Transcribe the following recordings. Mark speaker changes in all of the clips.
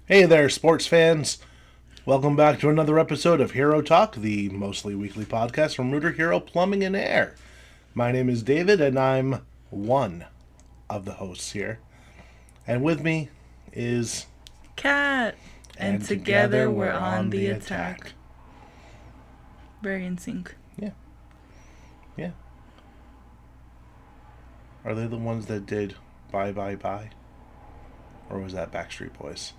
Speaker 1: Hey there, sports fans. Welcome back to another episode of HeroTalk, the mostly weekly podcast from Rooter Hero Plumbing and Air. My name is David, and I'm one of the hosts here. And with me is...
Speaker 2: Cat. And together we're on the attack. Very in sync.
Speaker 1: Yeah. Yeah. Are they the ones that did Bye Bye Bye? Or was that Backstreet Boys?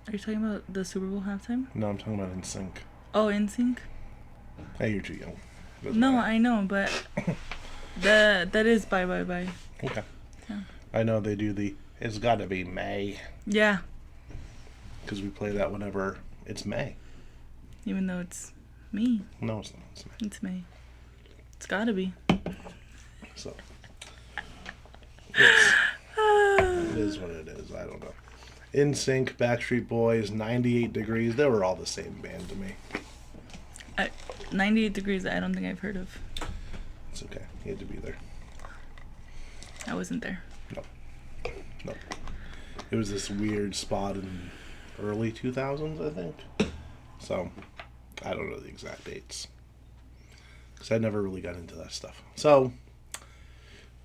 Speaker 2: Are you talking about the Super Bowl halftime?
Speaker 1: No, I'm talking about NSYNC.
Speaker 2: Oh, in sync?
Speaker 1: Hey, you're too young.
Speaker 2: No, I know, but that is Bye Bye Bye.
Speaker 1: Okay.
Speaker 2: Yeah.
Speaker 1: I know they do the It's Gotta Be May.
Speaker 2: Yeah.
Speaker 1: Because we play that whenever it's May.
Speaker 2: Even though it's me.
Speaker 1: No, it's not. It's May.
Speaker 2: It's May. It's gotta be.
Speaker 1: So. It is what it is. I don't know. NSYNC, Backstreet Boys, 98 Degrees. They were all the same band to me.
Speaker 2: 98 Degrees, I don't think I've heard of.
Speaker 1: It's okay. You had to be there.
Speaker 2: I wasn't there.
Speaker 1: No. It was this weird spot in early 2000s, I think. So, I don't know the exact dates. Because I never really got into that stuff. So,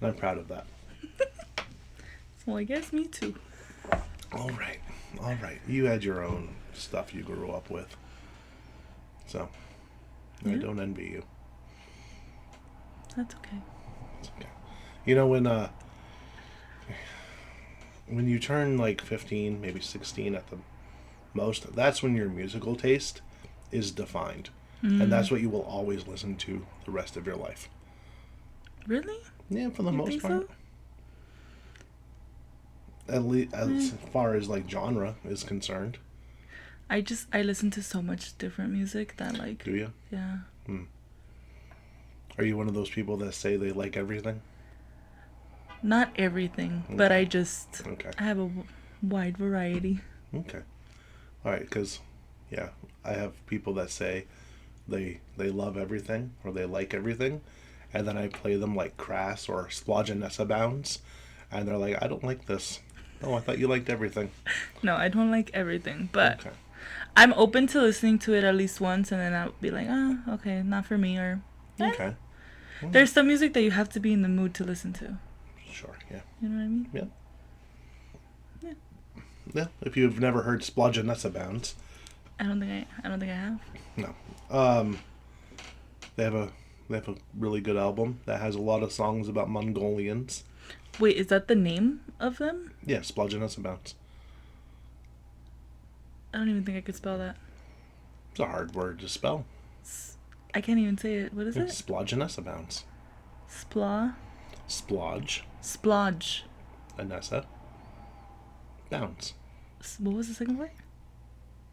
Speaker 1: I'm proud of that.
Speaker 2: Well, I guess me too.
Speaker 1: All right. You had your own stuff you grew up with. So, I don't envy you.
Speaker 2: That's okay.
Speaker 1: It's okay. You know, when you turn like 15, maybe 16 at the most, that's when your musical taste is defined. And that's what you will always listen to the rest of your life.
Speaker 2: Really?
Speaker 1: Yeah, for the
Speaker 2: You
Speaker 1: most
Speaker 2: think
Speaker 1: part.
Speaker 2: so?
Speaker 1: At least as far as like genre is concerned.
Speaker 2: I listen to so much different music that like...
Speaker 1: Do you?
Speaker 2: Yeah.
Speaker 1: Are you one of those people that say they like everything?
Speaker 2: Not everything, but I just...
Speaker 1: Okay.
Speaker 2: I have a wide variety.
Speaker 1: Okay. All right, because, yeah, I have people that say they love everything or they like everything, and then I play them like Crass or Splodgenessa Bounds, and they're like, I don't like this. Oh, I thought you liked everything.
Speaker 2: No, I don't like everything, but
Speaker 1: Okay.
Speaker 2: I'm open to listening to it at least once, and then I'll be like, okay, not for me, or...
Speaker 1: Okay.
Speaker 2: There's some music that you have to be in the mood to listen to.
Speaker 1: Sure, yeah.
Speaker 2: You know what I mean?
Speaker 1: Yeah. Yeah, if you've never heard Splodgenessa Bounds.
Speaker 2: I don't think I have.
Speaker 1: No. They have a really good album that has a lot of songs about Mongolians.
Speaker 2: Wait, is that the name of them?
Speaker 1: Yeah, Splodgenessa Bounds.
Speaker 2: I don't even think I could spell that.
Speaker 1: It's a hard word to spell.
Speaker 2: I can't even say it. What is it?
Speaker 1: Splodgenessa Bounds.
Speaker 2: Splodge.
Speaker 1: Splodge. Anessa. Bounds.
Speaker 2: What was the second word?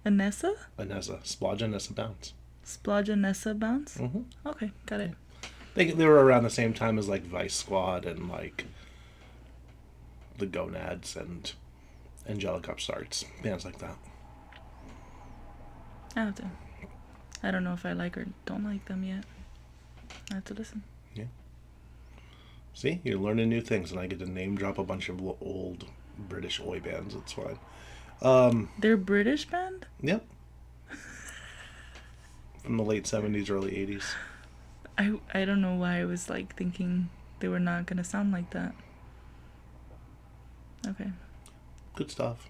Speaker 2: Anessa?
Speaker 1: Anessa. Splodgenessa Bounds.
Speaker 2: Splodgenessa Bounce?
Speaker 1: Mm-hmm.
Speaker 2: Okay, got it.
Speaker 1: They were around the same time as like Vice Squad and like the Gonads and Angelic Upstarts. Bands like that.
Speaker 2: I have to. I don't know if I like or don't like them yet. I have to listen.
Speaker 1: Yeah. See, you're learning new things, and I get to name drop a bunch of old British oi bands. It's fine.
Speaker 2: They're a British band?
Speaker 1: Yep. From the late 70s, early 80s.
Speaker 2: I don't know why I was like thinking they were not gonna sound like that. Okay.
Speaker 1: Good stuff.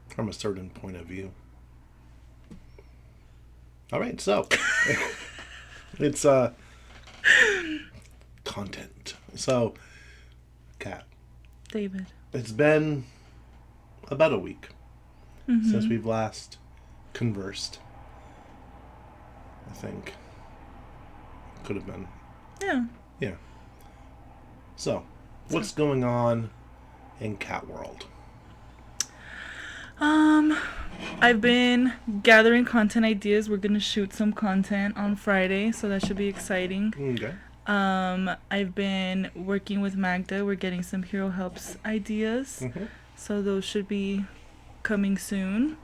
Speaker 1: From a certain point of view. All right, so it's content. So, Kat,
Speaker 2: David.
Speaker 1: it's been about a week since we've last conversed. I think could have been.
Speaker 2: Yeah.
Speaker 1: Yeah. So, what's going on in Cat World?
Speaker 2: I've been gathering content ideas. We're gonna shoot some content on Friday, so that should be exciting.
Speaker 1: Okay.
Speaker 2: I've been working with Magda. We're getting some Hero Helps ideas, so those should be coming soon.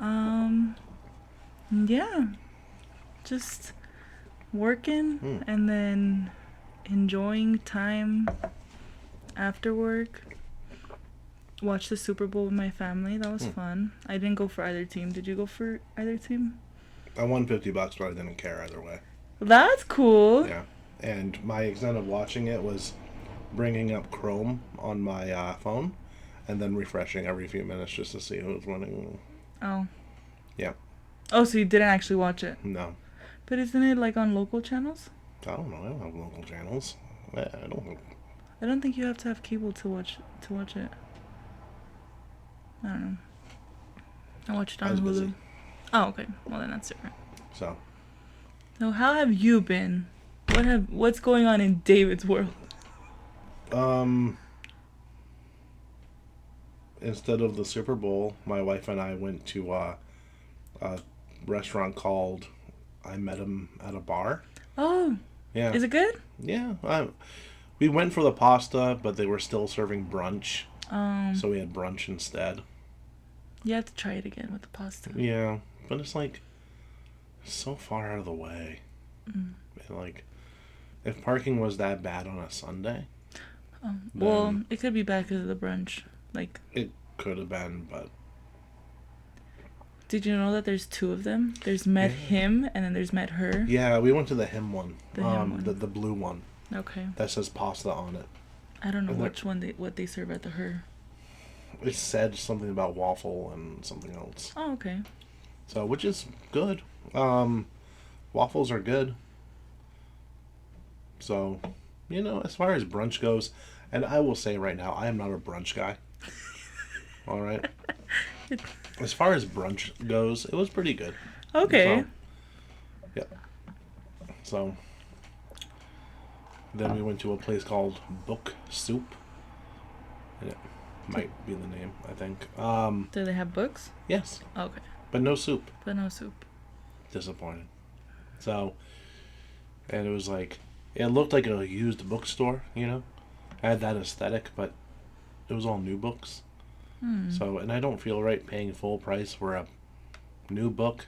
Speaker 2: Yeah, just working and then enjoying time after work. watched the Super Bowl with my family. That was fun. I didn't go for either team. Did you go for either team?
Speaker 1: I won $50, but I didn't care either way.
Speaker 2: That's cool.
Speaker 1: Yeah. And my extent of watching it was bringing up Chrome on my phone and then refreshing every few minutes just to see who was winning.
Speaker 2: Oh.
Speaker 1: Yeah.
Speaker 2: Oh, so you didn't actually watch it?
Speaker 1: No.
Speaker 2: But isn't it like on local channels?
Speaker 1: I don't know. I don't have local channels. I don't.
Speaker 2: I don't think you have to have cable to watch it. I don't know. I watched it on Hulu.
Speaker 1: Busy.
Speaker 2: Oh, okay. Well, then that's different.
Speaker 1: So.
Speaker 2: So, how have you been? What's going on in David's world?
Speaker 1: Instead of the Super Bowl, my wife and I went to a restaurant called I Met Him at a Bar.
Speaker 2: Oh.
Speaker 1: Yeah.
Speaker 2: Is it good?
Speaker 1: Yeah. We went for the pasta, but they were still serving brunch. So we had brunch instead.
Speaker 2: You have to try it again with the pasta.
Speaker 1: Yeah. But it's like so far out of the way. And like, if parking was that bad on a Sunday.
Speaker 2: Well, it could be bad because of the brunch. Like,
Speaker 1: it could have been, but.
Speaker 2: Did you know that there's two of them? There's Met Him and then there's Met Her.
Speaker 1: Yeah, we went to the him one.
Speaker 2: The him one.
Speaker 1: The blue one.
Speaker 2: Okay.
Speaker 1: That says pasta on it.
Speaker 2: I don't know what they serve at the Her.
Speaker 1: It said something about waffle and something else.
Speaker 2: Oh, okay.
Speaker 1: So, which is good. Waffles are good. So, as far as brunch goes, and I will say right now, I am not a brunch guy. All right. As far as brunch goes, it was pretty good.
Speaker 2: Okay.
Speaker 1: So, yeah. So, then we went to a place called Book Soup. And it might be the name, I think.
Speaker 2: Do they have books?
Speaker 1: Yes.
Speaker 2: Okay.
Speaker 1: But no soup.
Speaker 2: But no soup.
Speaker 1: Disappointed. So, and it was like, it looked like a used bookstore, It had that aesthetic, but it was all new books. So, and I don't feel right paying full price for a new book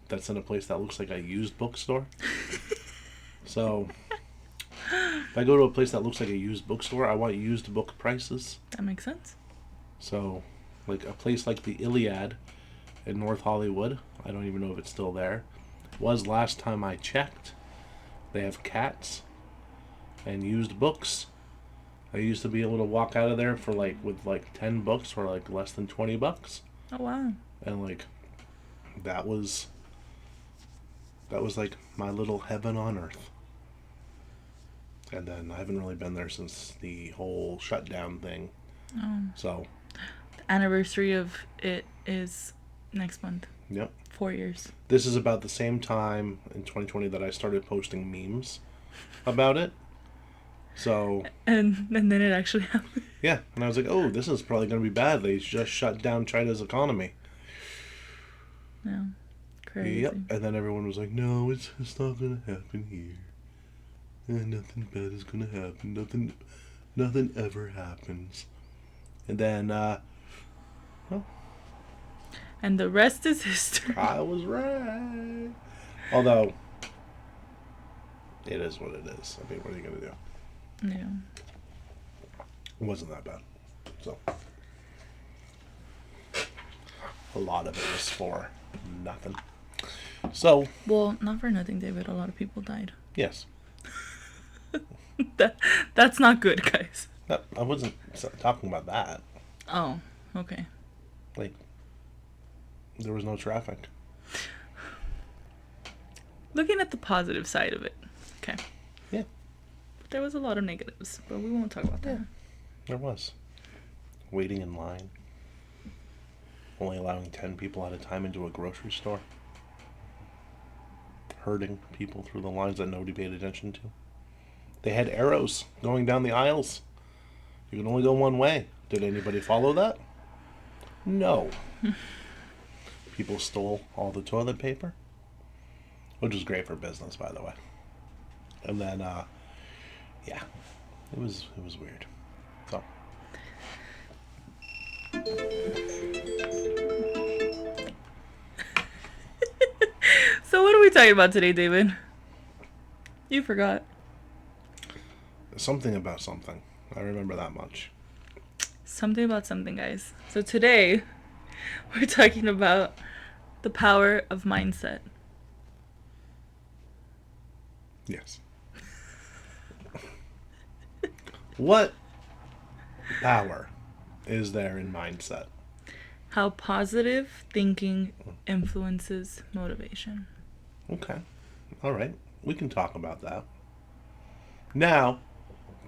Speaker 1: that's in a place that looks like a used bookstore. So, if I go to a place that looks like a used bookstore, I want used book prices.
Speaker 2: That makes sense.
Speaker 1: So, like a place like the Iliad in North Hollywood, I don't even know if it's still there, was last time I checked. They have cats and used books. I used to be able to walk out of there with 10 books for less than $20.
Speaker 2: Oh wow.
Speaker 1: And that was like my little heaven on earth. And then I haven't really been there since the whole shutdown thing.
Speaker 2: Oh.
Speaker 1: So
Speaker 2: the anniversary of it is next month.
Speaker 1: Yep.
Speaker 2: 4 years.
Speaker 1: This is about the same time in 2020 that I started posting memes about it. So.
Speaker 2: And then it actually happened.
Speaker 1: Yeah, and I was like, oh, this is probably going to be bad. They just shut down China's economy.
Speaker 2: Yeah. Crazy.
Speaker 1: Yep. And then everyone was like, no, it's not going to happen here. And nothing bad is going to happen. Nothing ever happens. And then, well.
Speaker 2: And the rest is history.
Speaker 1: I was right. Although, it is what it is. I mean, what are you going to do?
Speaker 2: Yeah.
Speaker 1: It wasn't that bad. So, a lot of it was for nothing. So.
Speaker 2: Well, not for nothing, David. A lot of people died.
Speaker 1: Yes.
Speaker 2: That's not good, guys.
Speaker 1: No, I wasn't talking about that.
Speaker 2: Oh, okay.
Speaker 1: There was no traffic.
Speaker 2: Looking at the positive side of it. Okay.
Speaker 1: Yeah.
Speaker 2: But there was a lot of negatives, but we won't talk about that.
Speaker 1: There was. Waiting in line. Only allowing 10 people at a time into a grocery store. Herding people through the lines that nobody paid attention to. They had arrows going down the aisles. You can only go one way. Did anybody follow that? No. People stole all the toilet paper, which was great for business, by the way. And then, yeah, it was weird. So.
Speaker 2: So what are we talking about today, David? You forgot.
Speaker 1: Something about something. I remember that much.
Speaker 2: Something about something, guys. So today, we're talking about the power of mindset.
Speaker 1: Yes. What power is there in mindset?
Speaker 2: How positive thinking influences motivation.
Speaker 1: Okay. All right. We can talk about that. Now,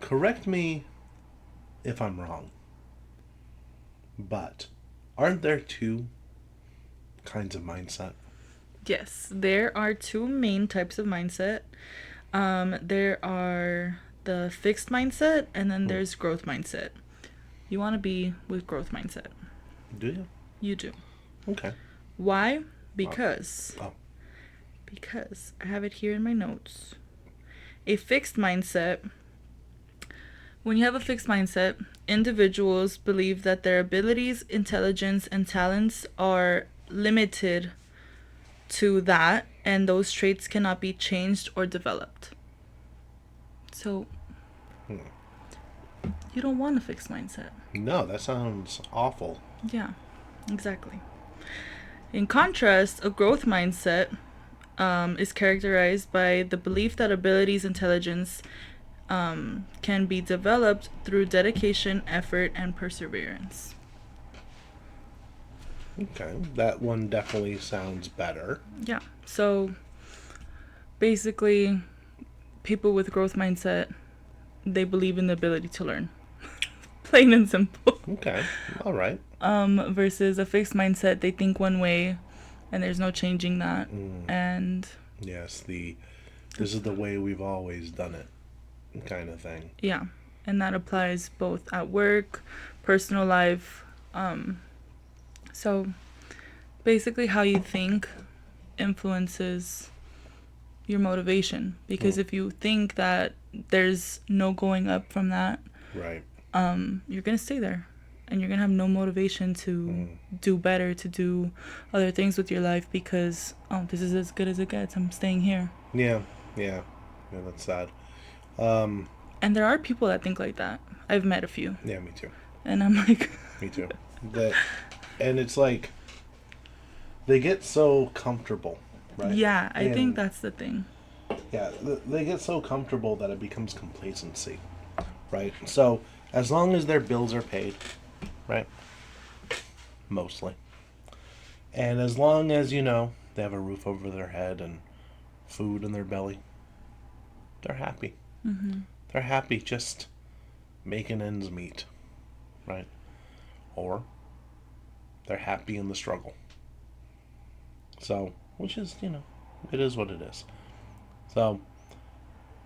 Speaker 1: correct me if I'm wrong, but aren't there two kinds of mindset?
Speaker 2: Yes, there are two main types of mindset. There are the fixed mindset, and then
Speaker 1: Hmm.
Speaker 2: there's growth mindset. You want to be with growth mindset.
Speaker 1: Do you?
Speaker 2: You do.
Speaker 1: Okay.
Speaker 2: Why?
Speaker 1: Oh.
Speaker 2: Because
Speaker 1: Oh.
Speaker 2: because I have it here in my notes. A fixed mindset. When you have a fixed mindset, individuals believe that their abilities, intelligence, and talents are limited to that, and those traits cannot be changed or developed. So,
Speaker 1: Hmm.
Speaker 2: you don't want a fixed mindset.
Speaker 1: No, that sounds awful.
Speaker 2: Yeah, exactly. In contrast, a growth mindset is characterized by the belief that abilities, intelligence can be developed through dedication, effort, and perseverance.
Speaker 1: Okay. That one definitely sounds better.
Speaker 2: Yeah. So basically, people with growth mindset, they believe in the ability to learn. Plain and simple.
Speaker 1: Okay. All right.
Speaker 2: Versus a fixed mindset, they think one way and there's no changing that.
Speaker 1: Mm.
Speaker 2: And
Speaker 1: Yes, this is the way we've always done it kind of thing.
Speaker 2: yeah, and that applies both at work, personal life. So basically, how you think influences your motivation. Because if you think that there's no going up from that,
Speaker 1: Right.
Speaker 2: you're gonna stay there, and you're gonna have no motivation to do better, to do other things with your life because this is as good as it gets. I'm staying here.
Speaker 1: Yeah. Yeah. Yeah, that's sad.
Speaker 2: And there are people that think like that. I've met a few,
Speaker 1: Yeah, me too.
Speaker 2: and I'm like,
Speaker 1: Me too. That and it's like they get so comfortable, right?
Speaker 2: yeah, I think
Speaker 1: And
Speaker 2: that's the thing.
Speaker 1: yeah, they get so comfortable that it becomes complacency, right? So as long as their bills are paid, right? Mostly. And as long as, they have a roof over their head and food in their belly, they're happy.
Speaker 2: Mm-hmm.
Speaker 1: They're happy just making ends meet, right? Or they're happy in the struggle. So, which is, it is what it is. So,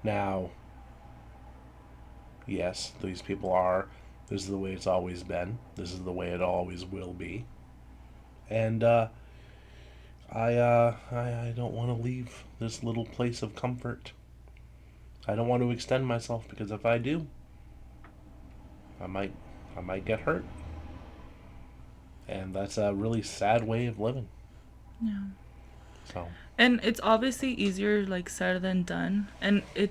Speaker 1: now, yes, these people are, this is the way it's always been, this is the way it always will be. And, I don't want to leave this little place of comfort. I don't want to extend myself because if I do, I might I might get hurt. And that's a really sad way of living.
Speaker 2: Yeah.
Speaker 1: So,
Speaker 2: And it's obviously easier like said than done. And I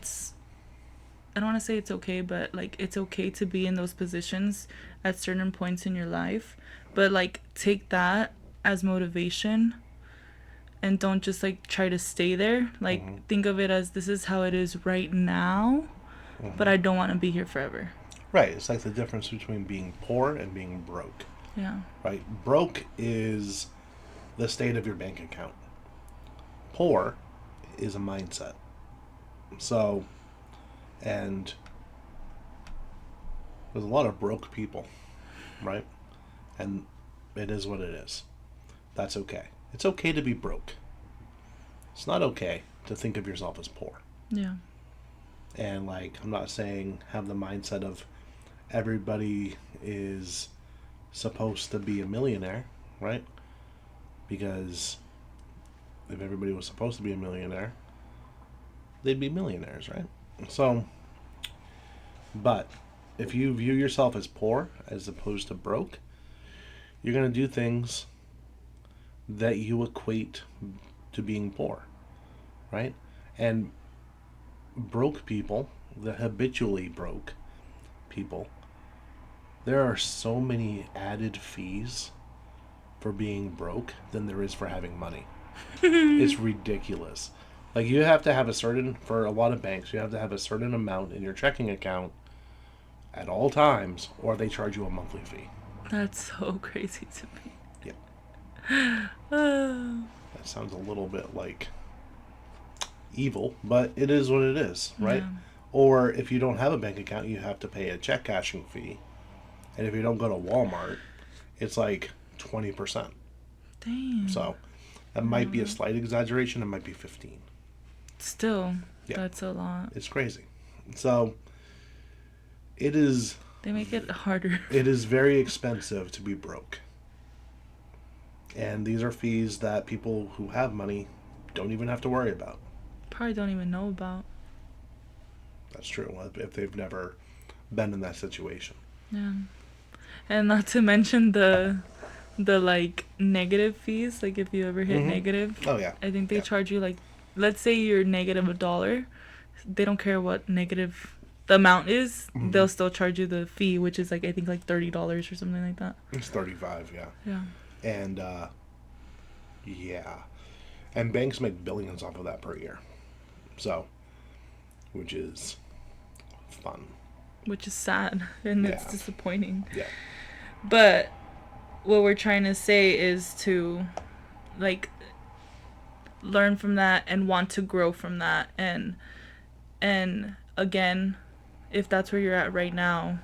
Speaker 2: don't want to say it's okay, but like it's okay to be in those positions at certain points in your life, but like take that as motivation and don't just like try to stay there. Like think of it as this is how it is right now, but I don't want to be here forever.
Speaker 1: right, it's like the difference between being poor and being broke.
Speaker 2: Yeah.
Speaker 1: Right? Broke is the state of your bank account. Poor is a mindset. So, and there's a lot of broke people, right? And it is what it is. That's okay. It's okay to be broke. It's not okay to think of yourself as poor.
Speaker 2: Yeah.
Speaker 1: And like, I'm not saying have the mindset of everybody is supposed to be a millionaire, right? Because if everybody was supposed to be a millionaire, they'd be millionaires, right? So, but if you view yourself as poor as opposed to broke, you're going to do things that you equate to being poor, right? And broke people, the habitually broke people, there are so many added fees for being broke than there is for having money. It's ridiculous. Like, you have to have a certain, for a lot of banks, you have to have a certain amount in your checking account at all times, or they charge you a monthly fee.
Speaker 2: That's so crazy to me.
Speaker 1: Yeah.
Speaker 2: Oh.
Speaker 1: That sounds a little bit like evil, but it is what it is, right?
Speaker 2: Yeah.
Speaker 1: Or if you don't have a bank account, you have to pay a check cashing fee. And if you don't go to Walmart, it's like 20%.
Speaker 2: Dang.
Speaker 1: So that might be a slight exaggeration. It might be 15.
Speaker 2: Still,
Speaker 1: Yeah.
Speaker 2: that's a lot.
Speaker 1: It's crazy. So it is.
Speaker 2: They make it harder.
Speaker 1: It is very expensive to be broke. And these are fees that people who have money don't even have to worry about.
Speaker 2: Probably don't even know about.
Speaker 1: That's true, if they've never been in that situation.
Speaker 2: Yeah. And not to mention the like negative fees, like if you ever hit negative.
Speaker 1: Oh, yeah.
Speaker 2: I think they charge you like, let's say you're negative $1. They don't care what negative the amount is. They'll still charge you the fee, which is like, I think like $30 or something like that.
Speaker 1: It's 35, yeah.
Speaker 2: Yeah.
Speaker 1: And yeah. And banks make billions off of that per year. So, which is fun.
Speaker 2: Which is sad and it's
Speaker 1: Yeah.
Speaker 2: disappointing.
Speaker 1: Yeah.
Speaker 2: But what we're trying to say is to like learn from that and want to grow from that, and again, if that's where you're at right now,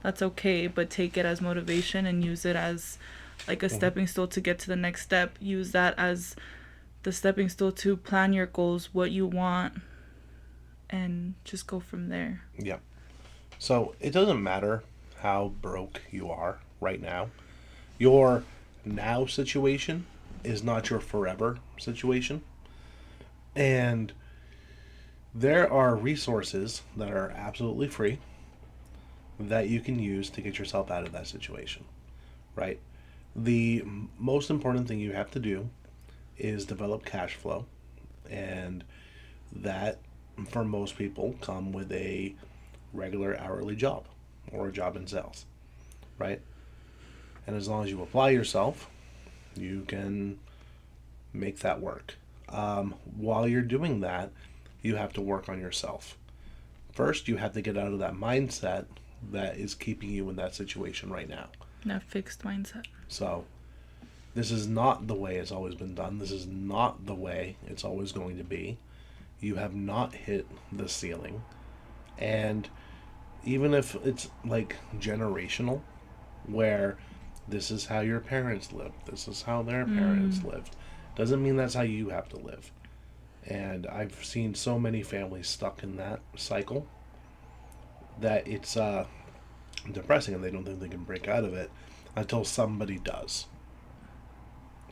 Speaker 2: that's okay, but take it as motivation and use it as like a stepping stone to get to the next step. Use that as the stepping stone to plan your goals, what you want, and just go from there.
Speaker 1: Yeah. So it doesn't matter how broke you are right now. Your now situation is not your forever situation. And there are resources that are absolutely free that you can use to get yourself out of that situation, right? The most important thing you have to do is develop cash flow, and that for most people come with a regular hourly job or a job in sales, right? And as long as you apply yourself, you can make that work. While you're doing that, you have to work on yourself. First, you have to get out of that mindset that is keeping you in that situation right now.
Speaker 2: That fixed mindset.
Speaker 1: So, this is not the way it's always been done. This is not the way it's always going to be. You have not hit the ceiling. And even if it's like generational, where this is how your parents lived, this is how their parents lived, doesn't mean that's how you have to live. And I've seen so many families stuck in that cycle that it's depressing, and they don't think they can break out of it until somebody does.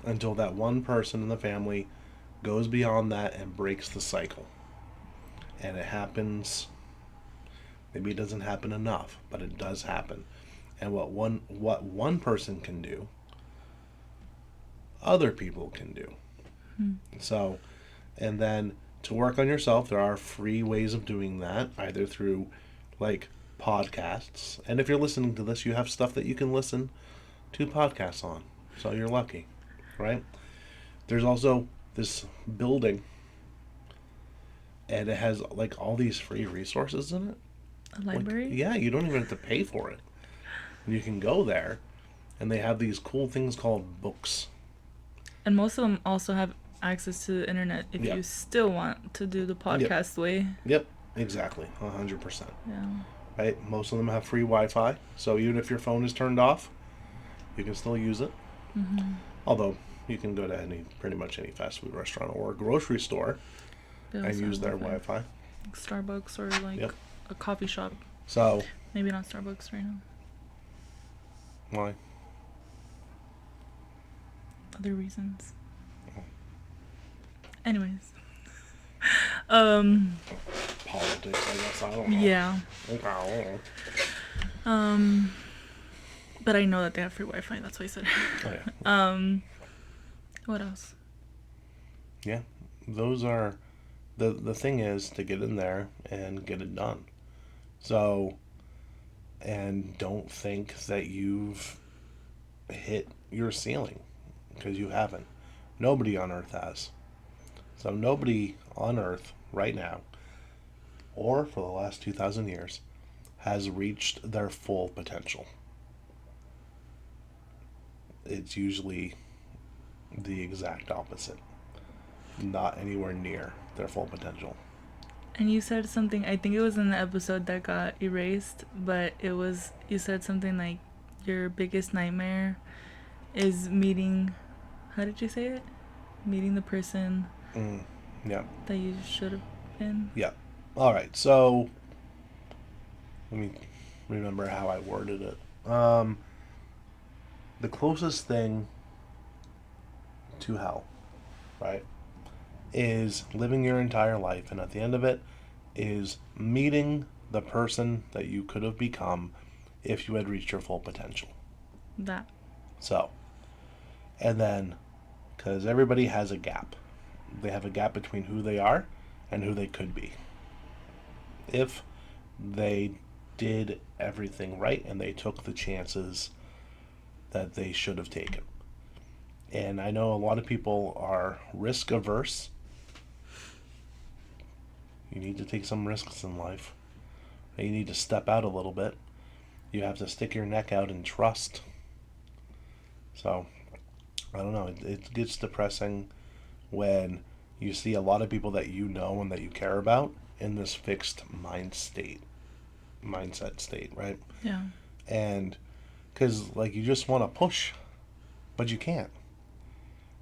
Speaker 1: Until that one person in the family goes beyond that and breaks the cycle. And it happens. Maybe it doesn't happen enough, but it does happen. And what one person can do, other people can do. So, and then to work on yourself, there are free ways of doing that, either through like podcasts. And if you're listening to this, you have stuff that you can listen to podcasts on. So you're lucky, right? There's also this building, and it has like all these free resources in it.
Speaker 2: A library?
Speaker 1: Like, yeah, you don't even have to pay for it. You can go there, and they have these cool things called books.
Speaker 2: And most of them also have access to the internet if
Speaker 1: Yep.
Speaker 2: you still want to do the podcast way.
Speaker 1: Yep, exactly, 100%.
Speaker 2: Yeah.
Speaker 1: Right? Most of them have free Wi-Fi, so even if your phone is turned off, you can still use it. Although you can go to pretty much any fast food restaurant or grocery store
Speaker 2: They
Speaker 1: and
Speaker 2: also
Speaker 1: use
Speaker 2: have
Speaker 1: their
Speaker 2: Wi-Fi.
Speaker 1: Wi-Fi.
Speaker 2: Like Starbucks or like
Speaker 1: Yep.
Speaker 2: a coffee shop.
Speaker 1: So
Speaker 2: Maybe not Starbucks right now.
Speaker 1: why?
Speaker 2: Other reasons.
Speaker 1: Oh.
Speaker 2: Anyways.
Speaker 1: Politics, I guess. I don't know.
Speaker 2: Yeah.
Speaker 1: Okay.
Speaker 2: But I know that they have free Wi-Fi. That's why I said.
Speaker 1: Oh, yeah.
Speaker 2: What else?
Speaker 1: Yeah, those are the thing is to get in there and get it done. So and don't think that you've hit your ceiling, because you haven't. Nobody on earth has. So nobody on earth right now, or for the last 2,000 years, has reached their full potential. It's usually the exact opposite. Not anywhere near their full potential.
Speaker 2: And you said something, I think it was in the episode that got erased, but it was, you said something like your biggest nightmare is meeting, how did you say it? Meeting the person
Speaker 1: Yeah.
Speaker 2: that you should have been.
Speaker 1: Yeah. All right. So let me remember how I worded it. The closest thing to hell, right, is living your entire life, and at the end of it, is meeting the person that you could have become if you had reached your full potential.
Speaker 2: That.
Speaker 1: So, and then, because everybody has a gap, they have a gap between who they are and who they could be. If they did everything right and they took the chances that they should have taken. And I know a lot of people are risk averse. You need to take some risks in life. You need to step out a little bit. You have to stick your neck out and trust. So, I don't know. It gets depressing when you see a lot of people that you know and that you care about in this fixed mindset state, right?
Speaker 2: Yeah.
Speaker 1: And because, like, you just want to push, but you can't.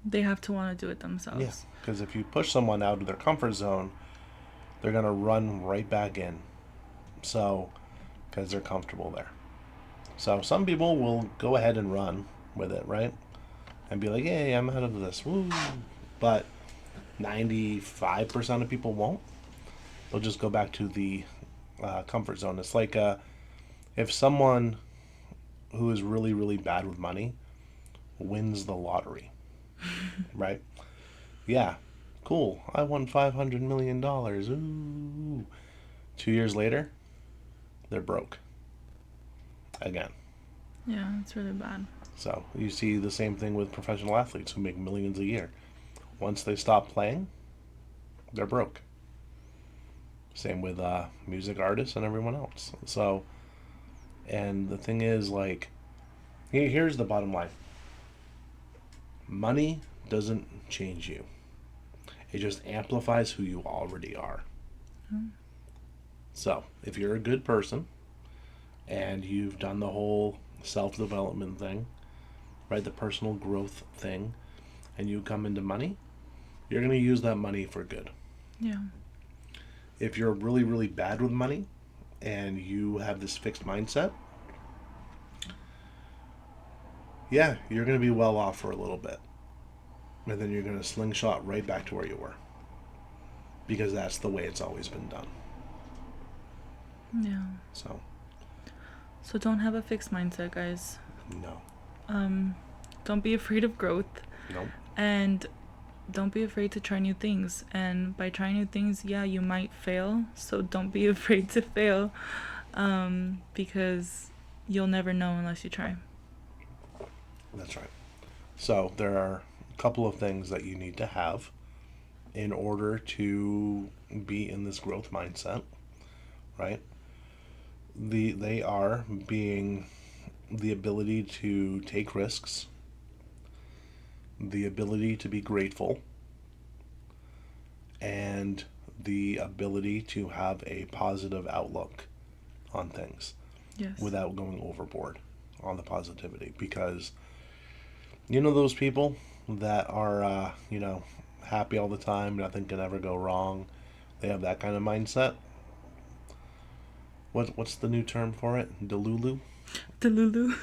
Speaker 2: They have to want to do it themselves.
Speaker 1: Yeah. Because if you push someone out of their comfort zone, they're going to run right back in. So, because they're comfortable there. So, some people will go ahead and run with it, right? And be like, hey, I'm out of this. Woo. But 95% of people won't. They'll just go back to the comfort zone. It's like if someone who is really, really bad with money wins the lottery, right? Yeah, cool. I won $500 million. Ooh. 2 years later, they're broke again.
Speaker 2: Yeah, it's really bad.
Speaker 1: So you see the same thing with professional athletes who make millions a year. Once they stop playing, they're broke. Same with music artists and everyone else. So, and the thing is, like, here's the bottom line. Money doesn't change you. It just amplifies who you already are. So, if you're a good person and you've done the whole self-development thing, right, the personal growth thing, and you come into money, you're going to use that money for good.
Speaker 2: Yeah.
Speaker 1: If you're really, really bad with money and you have this fixed mindset, yeah, you're going to be well off for a little bit. And then you're going to slingshot right back to where you were. Because that's the way it's always been done.
Speaker 2: Yeah. So don't have a fixed mindset, guys.
Speaker 1: No.
Speaker 2: Don't be afraid of growth.
Speaker 1: Nope.
Speaker 2: And don't be afraid to try new things. And by trying new things, yeah, you might fail. So don't be afraid to fail. Because you'll never know unless you try.
Speaker 1: That's right. So there are a couple of things that you need to have in order to be in this growth mindset, right? They are being the ability to take risks, the ability to be grateful, and the ability to have a positive outlook on things.
Speaker 2: Yes.
Speaker 1: Without going overboard on the positivity. Because you know those people that are happy all the time, nothing can ever go wrong. They have that kind of mindset. What's the new term for it? Delulu?
Speaker 2: Delulu.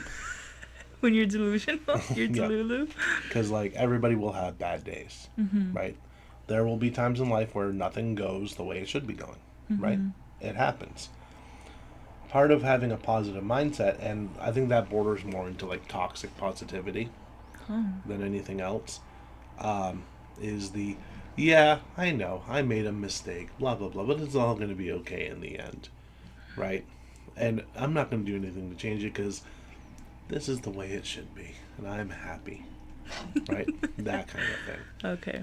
Speaker 2: When you're delusional, you're
Speaker 1: Yeah.
Speaker 2: delulu.
Speaker 1: Because like everybody will have bad days, right? There will be times in life where nothing goes the way it should be going, right? It happens. Part of having a positive mindset, and I think that borders more into like toxic positivity than anything else, is yeah, I know, I made a mistake, blah, blah, blah, but it's all going to be okay in the end, right? And I'm not going to do anything to change it because this is the way it should be, and I'm happy, right? That kind of thing.
Speaker 2: Okay.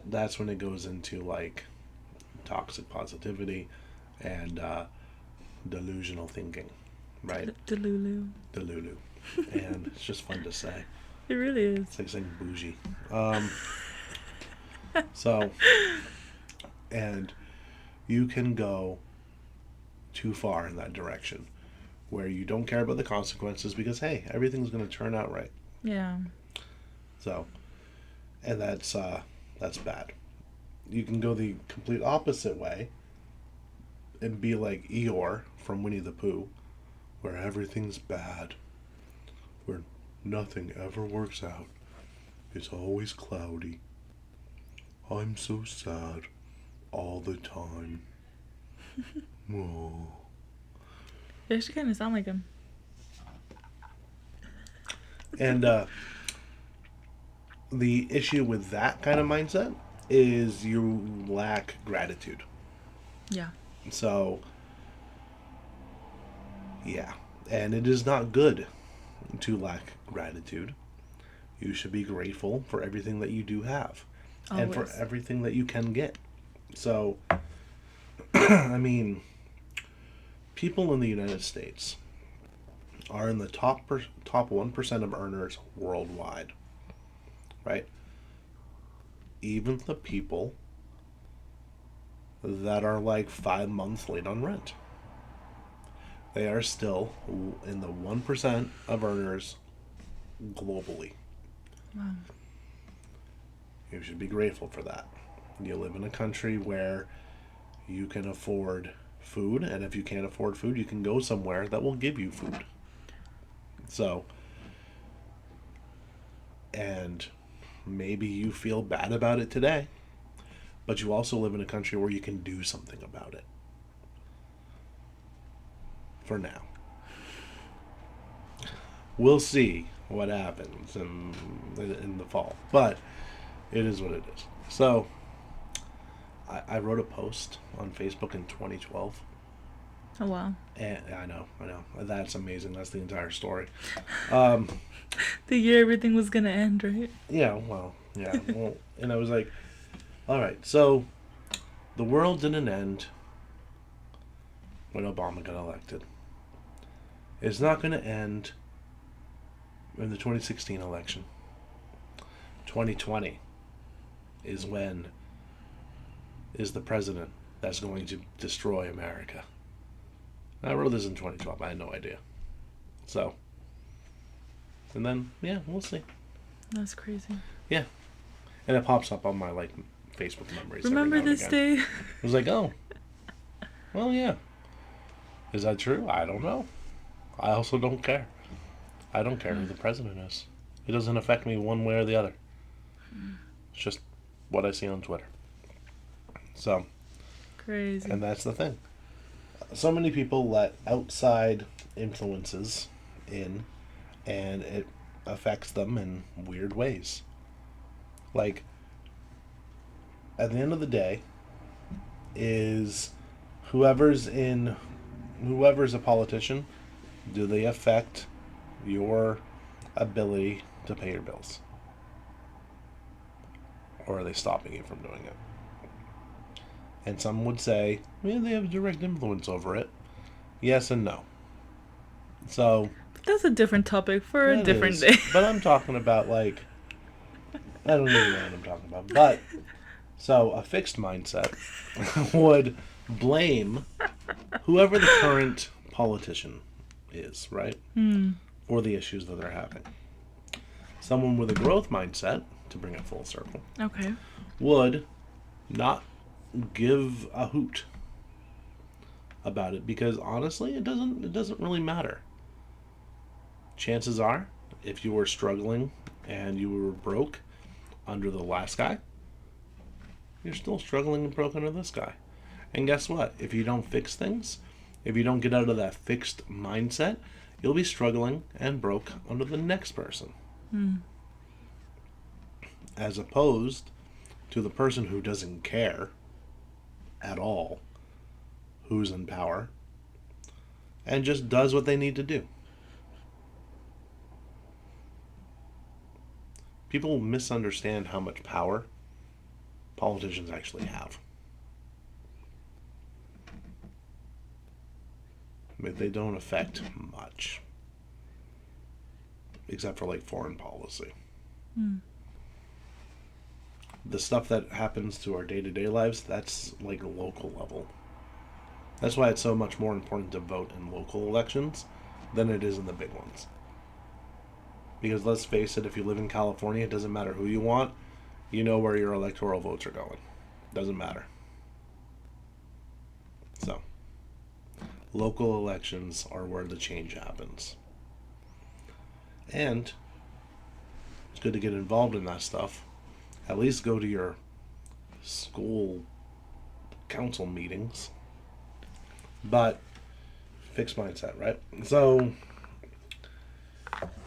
Speaker 1: That's when it goes into like toxic positivity and delusional thinking, right?
Speaker 2: Delulu.
Speaker 1: Delulu, and it's just fun to say.
Speaker 2: It really is.
Speaker 1: It's like saying bougie. So, and you can go too far in that direction where you don't care about the consequences because hey, everything's going to turn out right.
Speaker 2: Yeah.
Speaker 1: So, and that's bad. You can go the complete opposite way and be like Eeyore from Winnie the Pooh, where everything's bad, where nothing ever works out. It's always cloudy. I'm so sad all the time. Oh.
Speaker 2: You actually kind of sound like him.
Speaker 1: And the issue with that kind of mindset is you lack gratitude.
Speaker 2: Yeah.
Speaker 1: So, yeah. And it is not good to lack gratitude. You should be grateful for everything that you do have.
Speaker 2: Always.
Speaker 1: And for everything that you can get. So, I mean, people in the United States are in the top 1% of earners worldwide, right? Even the people that are like 5 months late on rent, they are still in the 1% of earners globally.
Speaker 2: Wow.
Speaker 1: You should be grateful for that. You live in a country where you can afford food, and if you can't afford food, you can go somewhere that will give you food. So, and maybe you feel bad about it today, but you also live in a country where you can do something about it. For now. We'll see what happens in the fall, but it is what it is. So, I wrote a post on Facebook in 2012.
Speaker 2: Oh, wow.
Speaker 1: And I know. That's amazing. That's the entire story.
Speaker 2: The year everything was going to end, right?
Speaker 1: Yeah, well, and I was like, all right, so the world didn't end when Obama got elected. It's not going to end in the 2016 election. 2020 is the president that's going to destroy America. I wrote this in 2012. I had no idea. So, and then, yeah, we'll see.
Speaker 2: That's crazy.
Speaker 1: Yeah. And it pops up on my, like, Facebook memories.
Speaker 2: Remember this day?
Speaker 1: I was like, oh. Well, yeah. Is that true? I don't know. I also don't care. I don't care who the president is. It doesn't affect me one way or the other. It's just what I see on Twitter. So.
Speaker 2: Crazy.
Speaker 1: And that's the thing. So many people let outside influences in, and it affects them in weird ways. Like, at the end of the day, is whoever's a politician, do they affect your ability to pay your bills? Or are they stopping you from doing it? And some would say, well, they have direct influence over it. Yes and no. So...
Speaker 2: But that's a different topic for a different day.
Speaker 1: But I'm talking about, like... I don't even know what I'm talking about. But, so, a fixed mindset would blame whoever the current politician is, right? For the issues that they're having. Someone with a growth mindset, to bring it full circle,
Speaker 2: Okay.
Speaker 1: would not give a hoot about it because honestly it doesn't really matter. Chances are, if you were struggling and you were broke under the last guy, you're still struggling and broke under this guy. And guess what? If you don't fix things, if you don't get out of that fixed mindset, you'll be struggling and broke under the next person. As opposed to the person who doesn't care at all who's in power, and just does what they need to do. People misunderstand how much power politicians actually have. I mean, they don't affect much, except for like foreign policy.
Speaker 2: Mm.
Speaker 1: The stuff that happens to our day-to-day lives, that's like a local level. That's why it's so much more important to vote in local elections than it is in the big ones. Because let's face it, if you live in California, it doesn't matter who you want, you know where your electoral votes are going. Doesn't matter. So, local elections are where the change happens. And it's good to get involved in that stuff. At least go to your school council meetings. But fixed mindset, right? So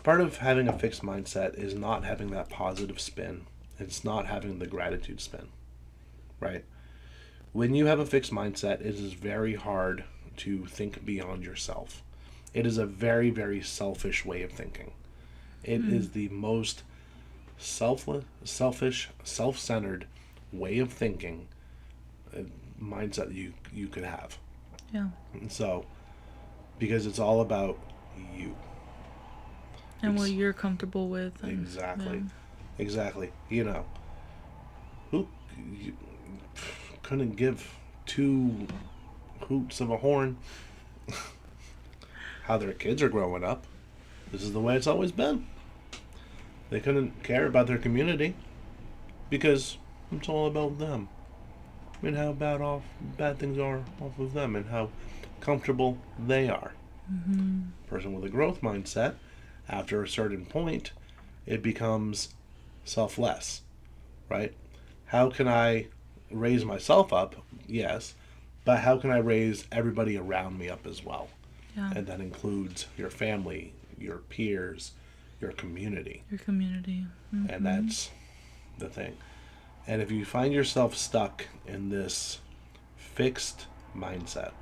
Speaker 1: part of having a fixed mindset is not having that positive spin. It's not having the gratitude spin, right? When you have a fixed mindset, it is very hard to think beyond yourself. It is a very, very selfish way of thinking. It is the most selfish, self-centered way of thinking, mindset you could have.
Speaker 2: Yeah.
Speaker 1: And so, because it's all about you.
Speaker 2: And what you're comfortable with. And,
Speaker 1: Exactly.
Speaker 2: yeah.
Speaker 1: Exactly. You know, who you, couldn't give two hoots of a horn how their kids are growing up. This is the way it's always been. They couldn't care about their community because it's all about them and how bad things are off of them and how comfortable they are.
Speaker 2: Mm-hmm.
Speaker 1: Person with a growth mindset, after a certain point, it becomes selfless, right? How can I raise myself up? Yes, but how can I raise everybody around me up as well?
Speaker 2: Yeah.
Speaker 1: And that includes your family, your peers, your community.
Speaker 2: Your community. Mm-hmm.
Speaker 1: And that's the thing. And if you find yourself stuck in this fixed mindset,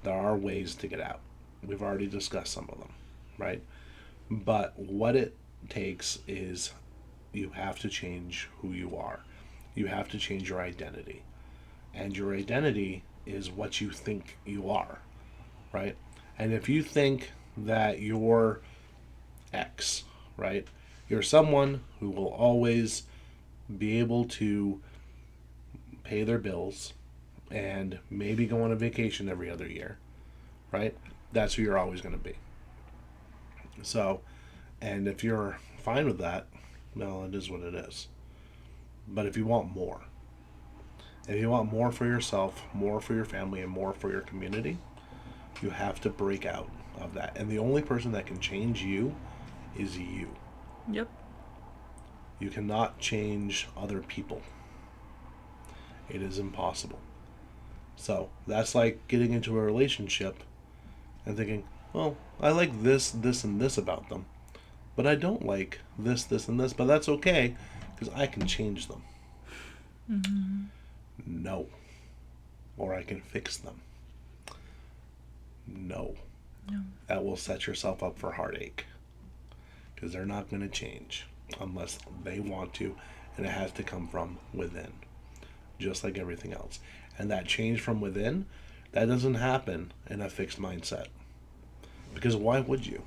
Speaker 1: there are ways to get out. We've already discussed some of them, right? But what it takes is you have to change who you are. You have to change your identity. And your identity is what you think you are, right? And if you think that you're X, right? You're someone who will always be able to pay their bills and maybe go on a vacation every other year, right? That's who you're always going to be. So, and if you're fine with that, well, it is what it is. But if you want more, if you want more for yourself, more for your family, and more for your community, you have to break out of that. And the only person that can change you is you.
Speaker 2: Yep.
Speaker 1: You cannot change other people. It is impossible. So that's like getting into a relationship and thinking, well, I like this, this, and this about them. But I don't like this, this, and this, but that's okay because I can change them.
Speaker 2: Mm-hmm.
Speaker 1: No. Or I can fix them. No.
Speaker 2: No.
Speaker 1: That will set yourself up for heartache because they're not going to change unless they want to, and it has to come from within, just like everything else. And that change from within, that doesn't happen in a fixed mindset. Because why would you?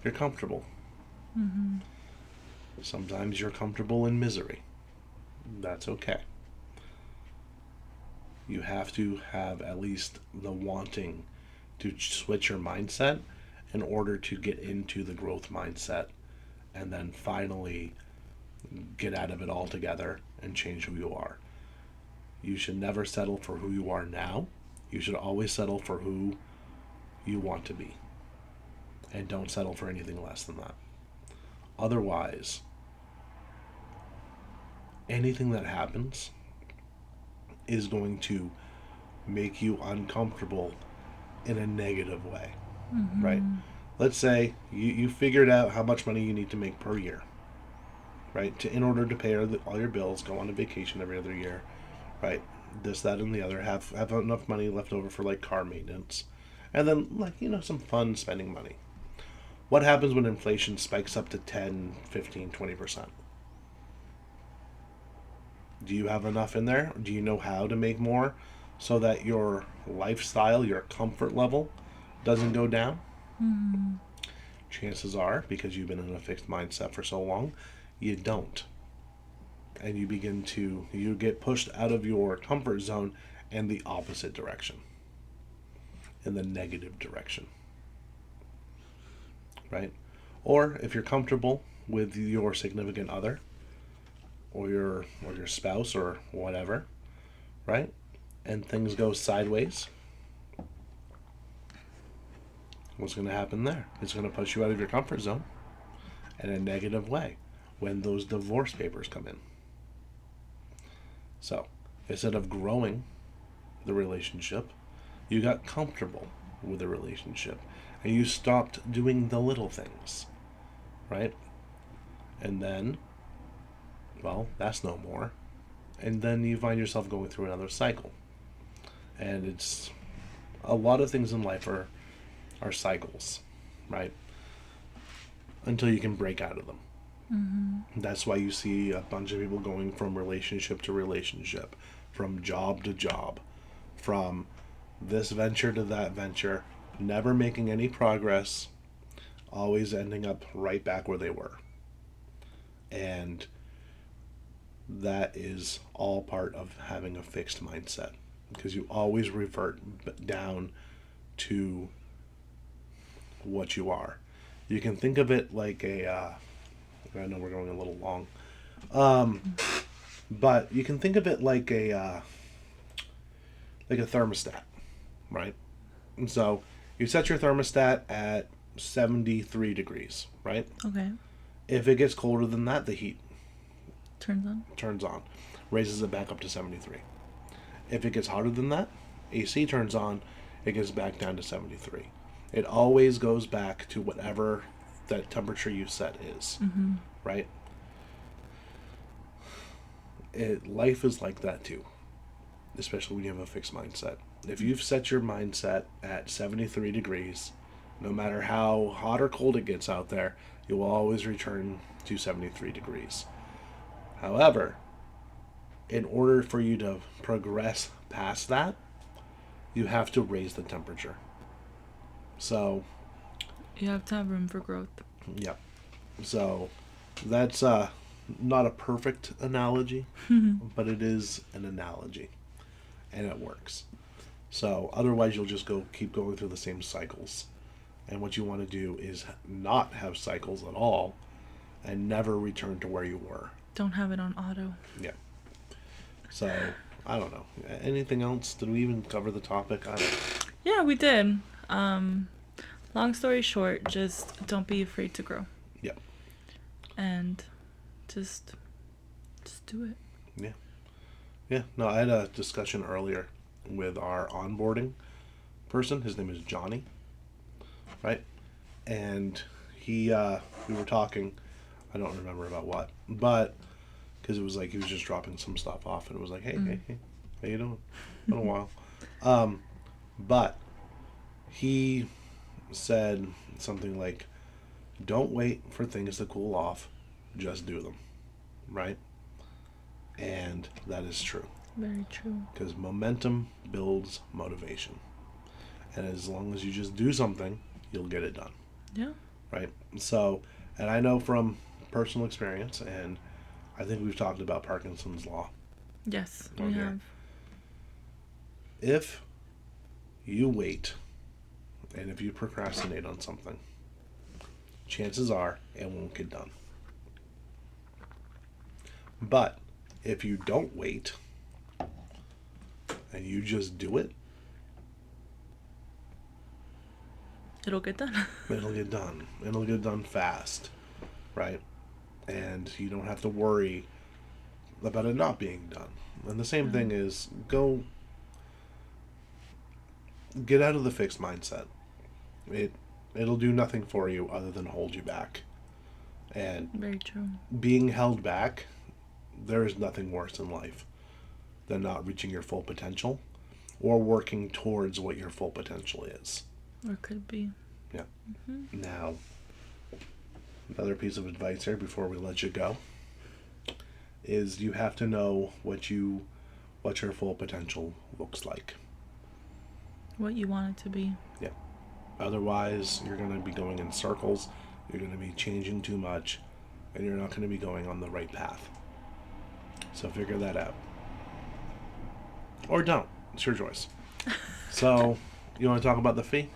Speaker 1: You're comfortable.
Speaker 2: Mm-hmm.
Speaker 1: Sometimes you're comfortable in misery. That's okay. You have to have at least the wanting to switch your mindset in order to get into the growth mindset and then finally get out of it altogether and change who you are. You should never settle for who you are now. You should always settle for who you want to be. And don't settle for anything less than that. Otherwise, anything that happens is going to make you uncomfortable in a negative way,
Speaker 2: Mm-hmm.
Speaker 1: right? Let's say you figured out how much money you need to make per year, right? In order to pay all your bills, go on a vacation every other year, right? This, that, and the other. Have enough money left over for like car maintenance, And then, like, some fun spending money. What happens when inflation spikes up to 10, 15, 20%? Do you have enough in there? Do you know how to make more so that your lifestyle, your comfort level doesn't go down?
Speaker 2: Mm-hmm.
Speaker 1: Chances are, because you've been in a fixed mindset for so long, you don't. And you get pushed out of your comfort zone in the opposite direction, in the negative direction, right? Or if you're comfortable with your significant other or your spouse or whatever, right? And things go sideways, what's going to happen there? It's going to push you out of your comfort zone in a negative way when those divorce papers come in. So instead of growing the relationship, you got comfortable with the relationship and you stopped doing the little things, right? And then, well, that's no more. And then you find yourself going through another cycle. And it's a lot of things in life are cycles, right? Until you can break out of them.
Speaker 2: Mm-hmm.
Speaker 1: That's why you see a bunch of people going from relationship to relationship, from job to job, from this venture to that venture, never making any progress, always ending up right back where they were. And that is all part of having a fixed mindset because you always revert down to what you are. You can think of it like I know we're going a little long, but you can think of it like a thermostat, right? And so you set your thermostat at 73 degrees, right?
Speaker 2: Okay.
Speaker 1: If it gets colder than that, the heat
Speaker 2: Turns on.
Speaker 1: raises it back up to 73. If it gets hotter than that, AC turns on, it gets back down to 73. It always goes back to whatever that temperature you set is,
Speaker 2: Mm-hmm.
Speaker 1: right? Life is like that too, especially when you have a fixed mindset. If you've set your mindset at 73 degrees, no matter how hot or cold it gets out there, you will always return to 73 degrees. However, in order for you to progress past that, you have to raise the temperature. So,
Speaker 2: You have to have room for growth.
Speaker 1: yeah. So, that's not a perfect analogy, but it is an analogy, and it works. So, otherwise, you'll just keep going through the same cycles. And what you want to do is not have cycles at all and never return to where you were.
Speaker 2: Don't have it on auto.
Speaker 1: Yeah. So, I don't know. Anything else? Did we even cover the topic? I don't know.
Speaker 2: Yeah, we did. Long story short, just don't be afraid to grow.
Speaker 1: Yeah.
Speaker 2: And just do it.
Speaker 1: Yeah. Yeah. No, I had a discussion earlier with our onboarding person. His name is Johnny. Right? And we were talking, I don't remember about what, but because it was like he was just dropping some stuff off and it was like, hey, how you doing? Been a while. But he said something like, don't wait for things to cool off, just do them, right? And that is true.
Speaker 2: Very true.
Speaker 1: Because momentum builds motivation. And as long as you just do something, you'll get it done.
Speaker 2: Yeah.
Speaker 1: Right? So, and I know from personal experience, and I think we've talked about Parkinson's law.
Speaker 2: Yes, we have.
Speaker 1: If you wait and if you procrastinate on something, chances are it won't get done. But if you don't wait and you just do it,
Speaker 2: It'll get done.
Speaker 1: it'll get done. It'll get done fast, right? And you don't have to worry about it not being done. And the same thing is get out of the fixed mindset. It'll do nothing for you other than hold you back. And
Speaker 2: Very true.
Speaker 1: being held back, there is nothing worse in life than not reaching your full potential or working towards what your full potential is.
Speaker 2: Or could be.
Speaker 1: Yeah.
Speaker 2: Mm-hmm.
Speaker 1: Now, another piece of advice here before we let you go is you have to know what your full potential looks like.
Speaker 2: What you want it to be.
Speaker 1: Yeah. Otherwise, you're going to be going in circles. You're going to be changing too much, and you're not going to be going on the right path. So figure that out. Or don't. It's your choice. So, you want to talk about the fee?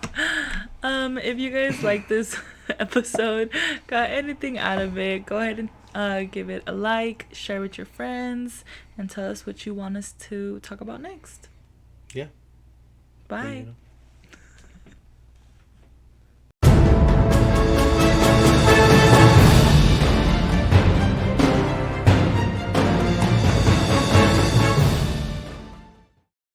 Speaker 2: If you guys like this episode, got anything out of it, go ahead and give it a like, share with your friends, and tell us what you want us to talk about next.
Speaker 1: Yeah.
Speaker 2: Bye.
Speaker 1: You know.